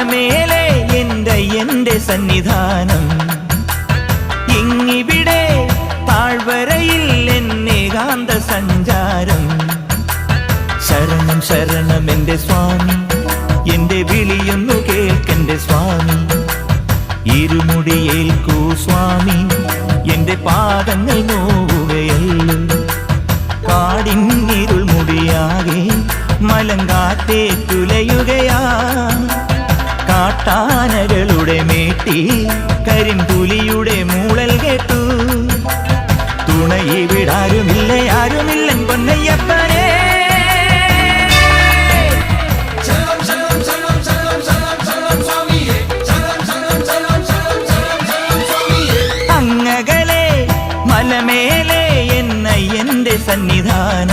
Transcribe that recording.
മലമേലെ എന്റെ സന്നിധാനം, ഇങ്ങിവിടെ താഴ്വരയിൽ എന്നേകാന്ത സഞ്ചാരം. ശരണം ശരണം എന്റെ സ്വാമി, എന്റെ വിളിയൊന്നു കേൾക്കെന്റെ സ്വാമി. ഇരുമുടിയേൽക്കൂ സ്വാമി, എന്റെ പാദങ്ങൾ നോവുകയല്ലോ. കാടിന്നിരുൾ മുടിയാകെ മലങ്കാറ്റേറ്റുലയുകയാ. കാട്ടാനകളുടെ മേട്ടി കരിമ്പുലിയുടെ മൂളൽ കേട്ടു. തുണയിവിടാരുമില്ല ആരുമില്ലൻ പൊന്നയ്യപ്പനേ. അങ്ങകലെ മലമേലെ എന്റെ സന്നിധാനം,